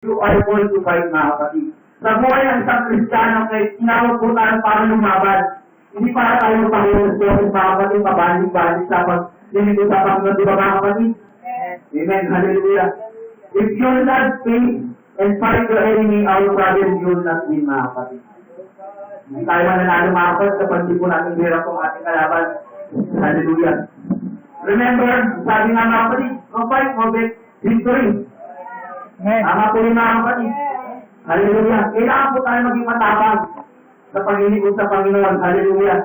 You are called to fight, mga kapatid. Sa buhay ng isang Kristiyano, kay tinawag po tayo para lumaban. Hindi para tayo magpanginoon sa Diyos, mga kapatid, pabalik-balik sa paglilingkod sa Panginoon, di ba mga kapatid? Amen. Hallelujah. If you will not face and fight your enemy, our problem, you will not win, mga kapatid. Hindi tayo mananalo, mga kapatid, kapag di po natin hirap ang ating kalaban. Hallelujah. Remember, sabi nga mga kapatid, no fight, no victory. Tama po rin mga kapatid. Hallelujah. Kailangan po tayo maging matapang sa pag-inikot sa Panginoon. Hallelujah.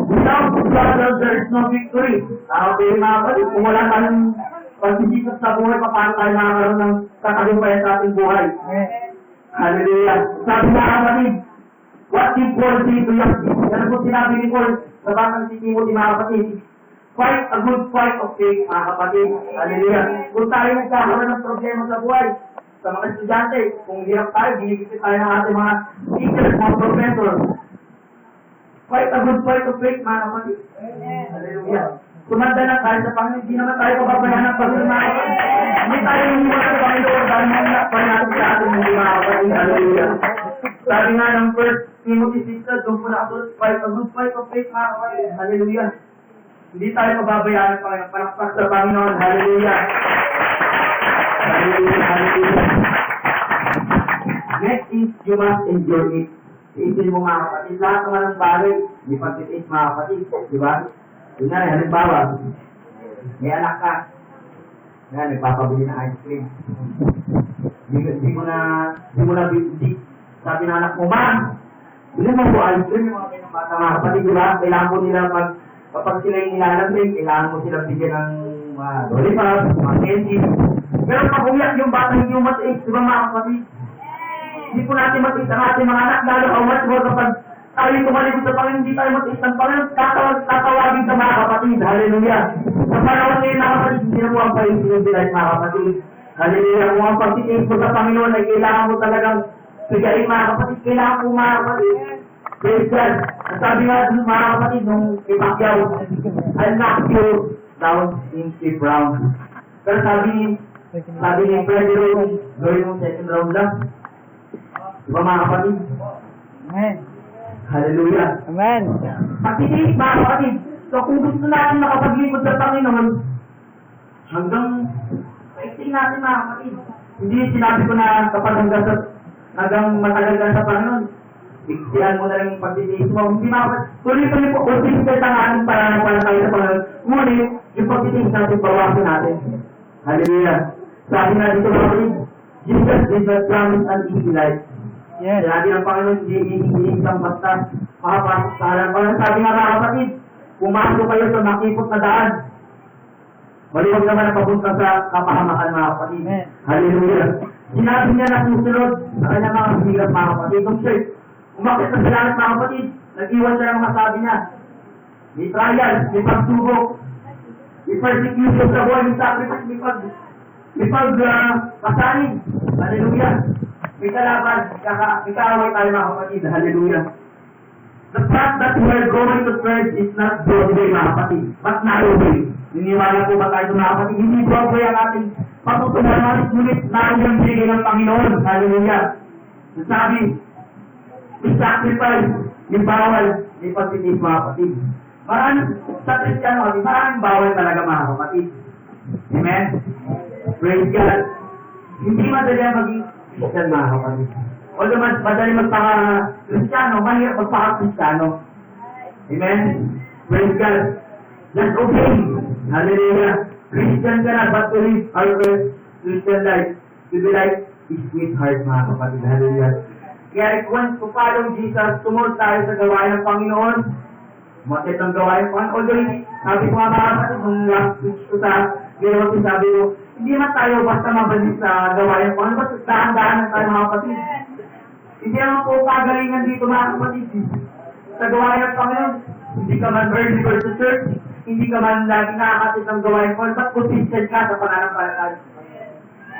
Without struggle, there is no victory. Tama po rin mga kapatid. Kung wala tayong pagsisikot sa buhay, paano tayo makakaroon ng katagumpayan sa ating buhay. Hallelujah. Sabi mga kapatid, what did Paul say to you? Yan po sinabi ni Paul sa batang si Timothy, mga kapatid. Fight a good fight of faith, mga kapatid. Hallelujah. Kung tayo nagkakaroon ng problema sa buhay, sa mga estudyante, kung hirap tayo, ginigit tayo ng ating mga teachers, mga professor. Fight a good fight of faith, mga kapatid. Hallelujah. Sumanda na tayo sa Panginoon, hindi naman tayo pababayaan ng Panginoon, mga kapatid. Hindi tayo hiniwala sa Panginoon, dahil manilakpan natin sa ating mga kapatid. Hallelujah. Sabi nga ng 1 Timothy 6, doon po nakasulat, fight a good fight of faith, mga kapatid. Hallelujah. Hindi tayo pababayaan ng Panginoon. Palakpak sa Panginoon. Hallelujah. Hallelujah. Hallelujah. Next is, you must endure it. Iisipin mo mga kapatid. Lahat naman ng bagay, may pagtitiis mga kapatid. Diba? Yun nga, halimbawa, may anak ka. Yan, nagpapabili ng ice cream. Hindi mo na, sabi ng anak mo, "Ma'am, bili mo po ice cream." Yung mga pinabata mga kapatid, diba? Kailangan mo nila kapag sila yung nilalambing, kailangan mo sila bigyan ng lollipop, mga candy. Pero pag umiyak yung bata, hindi yung matiis, di ba mga kapatid? Hindi po natin matiis ang ating mga anak, lalo how much more kapag tayo tumalikod sa Panginoon, hindi tayo matiis ng Panginoon, tatawagin sa mga kapatid. Hallelujah. Sa panahon ngayon mga kapatid, hindi na po ang pahinsilay mga kapatid. Hallelujah. Kung ang pagtitiis mo sa Panginoon ay kailangan mo talagang pigain mga kapatid, kailangan mo mga kapatid. Praise God. Sabi nga dun mga kapatid, nung ipakyaw, I'll knock you down in the round. Pero sabi ni Pedro, gawin mong second round lang. Diba mga kapatid? Amen. Hallelujah. Amen. Pagtitiis mga kapatid. So kung gusto natin makapaglingkod sa Panginoon, hanggang paikting natin mga kapatid. Hindi sinabi ko na kapag hanggang matagal ka sa Panginoon, iksihan mo na lang yung pagtitiis mo. Hindi makapag... Tuloy-tuloy po, consistent ang ating pananampalataya sa Panginoon. Ngunit, yung pagtitiis natin, bawasin natin. Hallelujah. Sabi nga dito mga kapatid, Jesus did not promise an easy life. Yes. Sabi ng Panginoon, hindi isang basta makapasok sa halaman. Sabi nga mga kapatid, pumasok kayo sa makipot na daan. Maliwag naman ang papunta sa kapahamakan mga kapatid. Hallelujah. Sinabi niya na susunod sa kanyang mga hirap mga kapatid. Kung siya, umakit na sa langit mga kapatid, nag-iwan siya ng mga sabi niya. May trial, may pagsubok, may persecution sa buhay, may sacrifice, may pagpasanin. Hallelujah. May kalaban, may kaaway tayo mga kapatid. Hallelujah. The path that we are going to tread is not Broadway mga kapatid, but narrow way. Niniwala po ba tayo mga kapatid? Hindi Broadway ang ating patutunan, ngunit narrow yung bigay ng Panginoon. Hallelujah. Sabi, may sacrifice, may bawal, may pagtitiis mga kapatid. Maraming sa Kristiyano, maraming bawal talaga mga kapatid. Amen? Praise God. Hindi madali ang maging Kristiyano mga kapatid. Although madali magpaka-Kristiyano, mahirap magpaka-Kristiyano. Amen? Praise God. Just obey. Hallelujah. Christian ka na, but to live our Christian life, to be like His sweetheart mga kapatid. Hallelujah. Kaya if once to follow Jesus, sumunod tayo sa gawain ng Panginoon, umakit ang gawain ng Panginoon. Although, sabi ko nga mga kapatid, nung last speech ko sa ginawa ko, sabi ko, hindi man tayo basta mabalik sa gawain ng Panginoon, basta dahan-dahan na tayo mga kapatid. Hindi naman po kagalingan dito mga kapatid. Sa gawain ng Panginoon, hindi ka man early bird to church, hindi ka man lagi nakakatid ng gawain ng Panginoon, but consistent ka sa pananampalataya.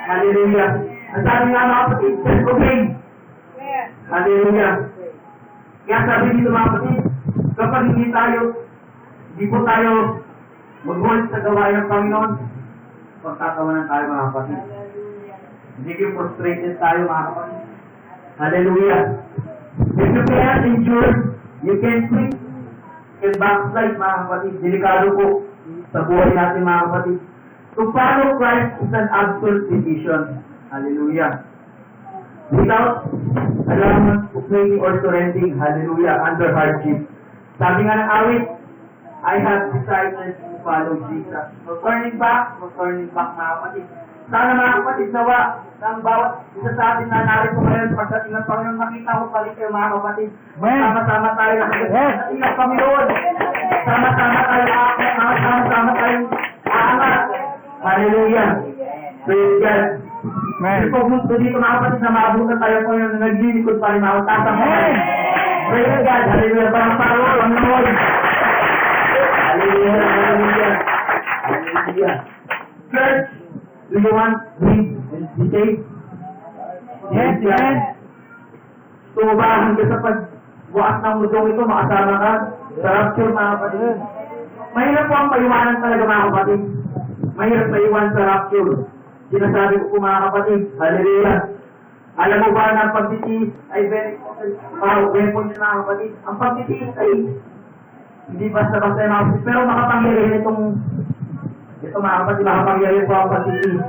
Hallelujah. Ang sabi nga mga kapatid, just obey. Hallelujah. Kaya sabi dito mga kapatid, kapag hindi po tayo mag-hold sa gawain ng Pagtatawan tayo mga kapatid. Hindi kayo frustrated tayo mga kapatid. Hallelujah. If you cannot endure, you can quit. You can backslide mga kapatid. Delikado po sa buhay natin mga kapatid. To follow Christ is an absolute decision. Hallelujah. Without allowance to praying or surrendering, hallelujah, under hardship. Sabi nga ng awit, I have decided to follow Jesus. No turning back mga kapatid. Sana mga kapatid, nawa ng bawat isa sa atin na narito ngayon, pagdating ng Panginoon, makita ko palit kayo mga kapatid. Sama-sama tayo nakagating ng Panginoon. Sama-sama tayo sama-sama tayo aangat. Hallelujah. Praise God. Hindi po gusto dito mga kapatid na maabutan tayo po yung naglilikod pa rin mga tatang mga. Praise God. Hallelujah. Parang parang ang Lord. Hallelujah. Hallelujah. Hallelujah. Church, do you want peace and be safe? Yes, yes. So ba hanggang sa pagbukas ng mundong ito, makasama ka sa rapture mga kapatid. Mahirap po ang paiwanan talaga mga kapatid. Mahirap maiwan sa rapture. Sinasabi ko po mga kapatid, hallelujah. Alam mo ba na ang pagtitiis ay very weapon yun mga kapatid. Ang pagtitiis ay hindi basta-basta yung mga kapatid. Pero makapangyarihan ito mga kapatid, makapangyarihan po ang pagtitiis.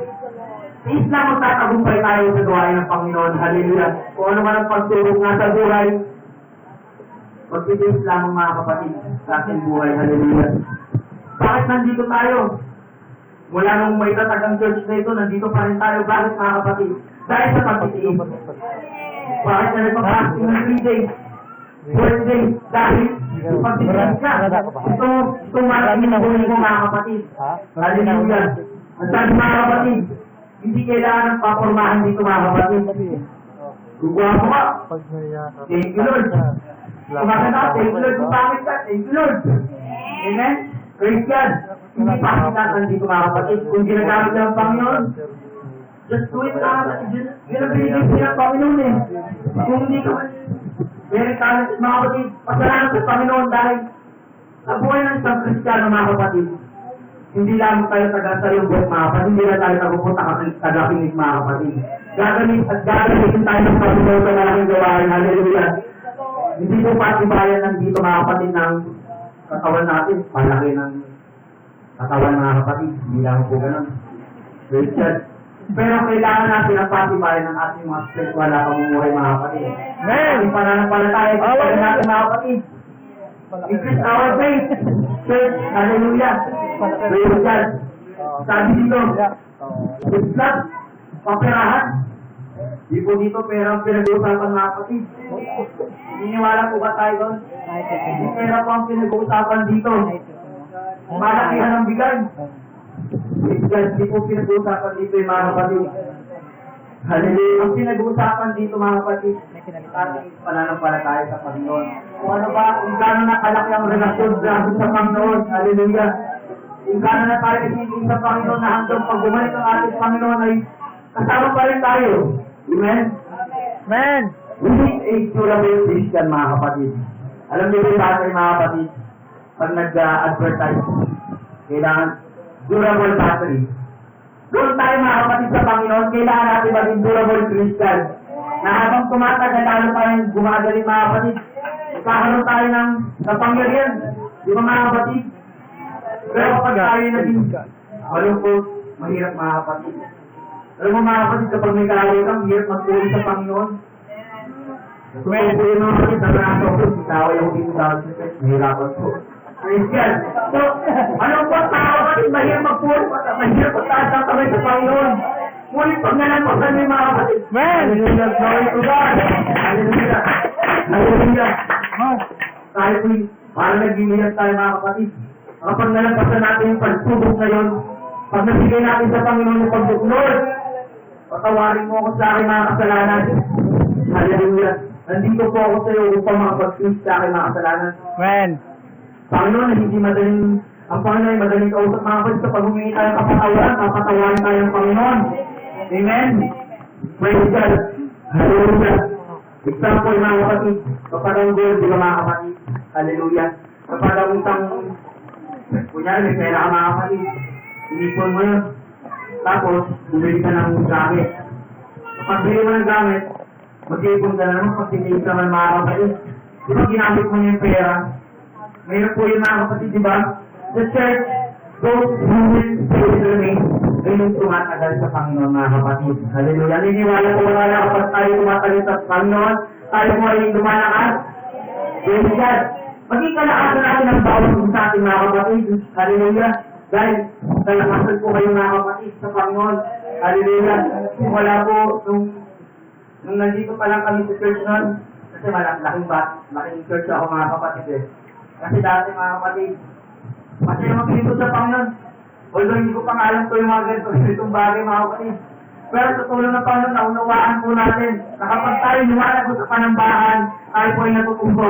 Tiis na magtatagumpay tayo sa gawain ng Panginoon, hallelujah. Kung ano man ang pagturok nga sa buhay, pagtitiis lamang mga kapatid sa ating buhay, hallelujah. Bakit nandito tayo? Mula nung may tatag ang church na ito, nandito pa rin tayo. Bakit mga kapatid? Dahil sa pagtitiis. Bakit na nagpapasting ng 3 days? 4 days? Dahil pagtitiis ka. Itong marating ng buhay mo mga kapatid. Hallelujah. Ang sabi mga kapatid, hindi kailangan ng papormahan dito mga kapatid. Guguha mo ka. Thank you Lord. Kumakan ako, thank you Lord. Kung bakit ka, thank you Lord. Amen? Praise God. Hindi pa kita dito mga kapatid. Kung ginagamit ng Panginoon, just do it mga kapatid. Ginabigay siya ng Panginoon eh. Kung hindi ka very talented mga kapatid, pasalamat sa Panginoon dahil sa buhay ng isang Kristiyano mga kapatid, hindi lamang tayo taga-salubot mga kapatid, hindi na tayo napupunta taga-kinig mga kapatid. Gagamitin tayo ng Panginoon sa malaking gawain. Hallelujah. Hindi po patibayan nandito mga kapatid ng katawan natin. Palaki ng katawan mga kapatid. Hindi lang po ganun. Praise God. Pero kailangan natin ang patibayan ng ating mga spiritual na pamumuhay mga kapatid. Amen! Pananampalataya sa natin mga kapatid. Increase our faith. Church, hallelujah. Praise God. Sabi dito, it's not paperahan. Di po dito pera ang pinag-uusapan mga kapatid. Niniwala po ba tayo doon? Hindi pera po ang pinag-uusapan dito. Malakihan ang bigay. Hindi po pinag-uusapan dito yung mga kapatid. Hallelujah. Ang pinag-uusapan dito mga kapatid, ating pananampalataya sa Panginoon. Kung ano ba, kung gano'n na kalaki ang relasyon natin sa Panginoon. Hallelujah. Kung gano'n na tayo nagiging sa Panginoon na hanggang pag bumalik ang ating Panginoon ay kasama pa rin tayo. Amen? Amen. We need a durable Christian mga kapatid. Alam niyo ba yung battery mga kapatid? Pag nag-advertise, kailangan durable battery. Doon tayo mga kapatid sa Panginoon, kailangan natin maging durable Christian. Na habang tumatagal, lalo tayong gumagaling mga kapatid. Kakaroon tayo ng kapangyarihan. Di ba mga kapatid? Pero kapag tayo naging malungkot, mahirap mga kapatid. Alam mo mga kapatid, kapag may kaaway kang, hirap magpuli sa Panginoon. Kung po yung mga kapatid, nagranasa ko, ikaway ako dito sa church, mahirapan po. Christian. So, anong po mga kapatid, mahirap magpuli, mahirap magtaas ang kamay sa Panginoon. Ngunit pag nalampasan mo yung mga kapatid, hallelujah, glory to God. Hallelujah. Hallelujah. Tayo po, parang nag-iniyat tayo mga kapatid. Kapag nalampasan natin yung pagsubok ngayon, pag nabigay natin sa Panginoon yung pagbuk, Lord, patawarin mo ako sa aking mga kasalanan. Hallelujah. Nandito po ako sa iyo upang makapag-fix sa aking mga kasalanan. Amen. Panginoon, hindi madaling, ang Panginoon ay madaling kausap mga kapatid sa pag-humingi tayo kapatawaran, papatawarin tayo ng Panginoon. Amen. Praise God. Hallelujah. Example mga kapatid, kapag ang goal, di ba mga kapatid? Hallelujah. Kapag ang isang, kunyari may pera ka mga kapatid, inipon mo yun. Tapos, bumili ka ng jacket. pagbili mo ng gamit, mag-iipon ka na naman, pagtitiis naman mga kapatid. Di ba ginamit mo niya yung pera? Ngayon po yung mga kapatid, di ba? The church, those who will stay with remain, ay yung tumatagal sa Panginoon mga kapatid. Hallelujah. Niniwala ko wala na kapag tayo tumatagal sa Panginoon, tayo po ay lumalakas. Praise God. Maging kalakasan natin ang bawat sa ating mga kapatid. Hallelujah. Dahil kalakasan po kayo mga kapatid sa Panginoon. Hallelujah. Wala po, nung nandito pa lang kami sa church noon, kasi laking church ako mga kapatid eh. Kasi dati mga kapatid, masaya maglingkod sa Panginoon. Although hindi ko pang alam ko yung mga ganitong bagay mga kapatid. Pero sa tulong ng Panginoon, naunawaan po natin na kapag tayo lumalago sa panambahan, tayo po ay natutubo.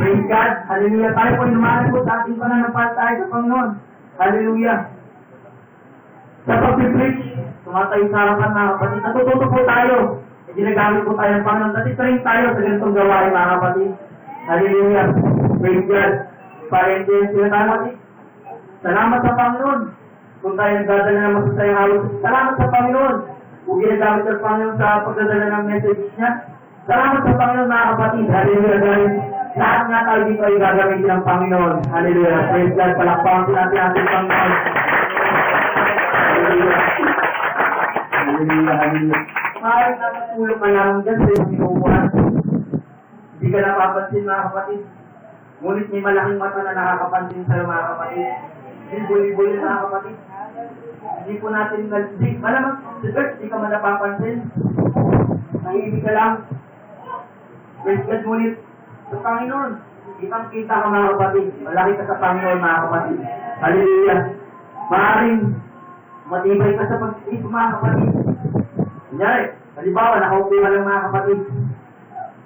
Praise God. Hallelujah. Tayo po ay lumalago sa ating pananampalataya sa Panginoon. Hallelujah. Sa pag-preach, tumatayo sa harapan mga kapatid. Natututo po tayo. E ginagamit po tayo ng Panginoon. Kasi train tayo sa ganitong gawain mga kapatid. Hallelujah. Praise God. Parentes sila tayo kapatid. Salamat sa Panginoon. Kung tayo nagdadala ng masasayang halos, salamat sa Panginoon. Kung ginagamit ng Panginoon sa pagdadala ng message niya, salamat sa Panginoon mga kapatid. Hallelujah. Dahil lahat nga tayo dito ay gagamitin ng Panginoon. Hallelujah. Praise God. Palakpakan po natin ating Panginoon. Hallelujah. Hallelujah. Hallelujah. Maaaring nakatulong ka lang dyan sa iyong sinubuhan. Hindi ka napapansin mga kapatid. Ngunit may malaking mata na nakakapansin sa'yo mga kapatid. Hindi buli-buli mga kapatid. Hindi po natin, malamang sa church, hindi ka man napapansin. Nangibig ka lang. Praise God, ngunit sa Panginoon. Kitang-kita ka mga kapatid. Malaki ka sa Panginoon mga kapatid. Hallelujah. Maaaring matibay ka sa pag-isip mga kapatid. Kunyari, halimbawa, nakaupo ka lang mga kapatid.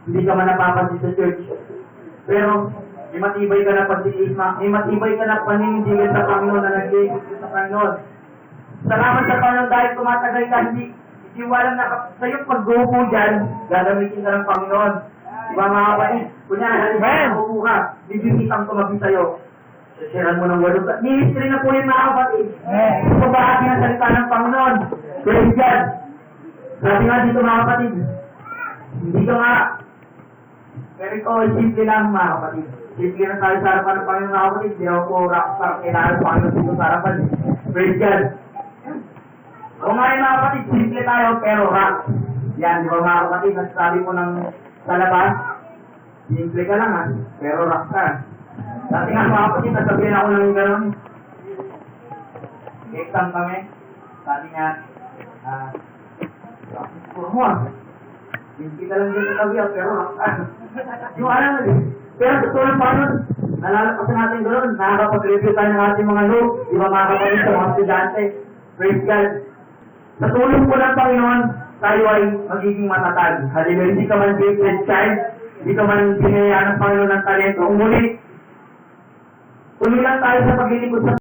Hindi ka man napapansin sa church. Pero, may matibay ka na pag-iis, may matibay ka na paninindigan sa Panginoon na nag-iikot sa Panginoon. Salamat sa Panginoon dahil tumatagal ka, hindi walang sa iyong pag-upo dyan, gagamitin ka ng Panginoon. Diba mga kapatid? Kunyari, halimbawa, nakaupo ka, bibisitang tumabi sa'yo. Sasiran mo ng walong ka. Ministry na po yun mga kapatid. Ito bahagi ng salita ng Panginoon. Praise God. Sabi nga dito mga kapatid, hindi ka nga, pero ito ay simple lang mga kapatid. Simple na tayo sa harapan ng Panginoon mga kapatid. Hindi ako po rockstar, kailangan ng Panginoon dito sa harapan. Praise God. O ngayon mga kapatid, simple tayo pero rock. Yan, di ba mga kapatid, nasasabi ko ng sa labas, simple ka lang ha, pero rock ka. Dati nga mga kapatid, nasabihin ako ng gano'n. Exam kami, sabi niya, puro mo ah. Hindi ka lang dito sa tabi pero rock ka. Yung alam na din. Pero sa tulong pa nun, nalalapasan natin gano'n, nakakapag-review tayo ng ating mga notes, di ba mga kapatid sa mga estudyante. Praise God. Sa tulong po ng Panginoon, tayo ay magiging matatag. Hallelujah. Hindi ka man gifted child, hindi ka man binayaan ng Panginoon ng talento. Umulit, tuloy lang tayo sa paglilingkod sa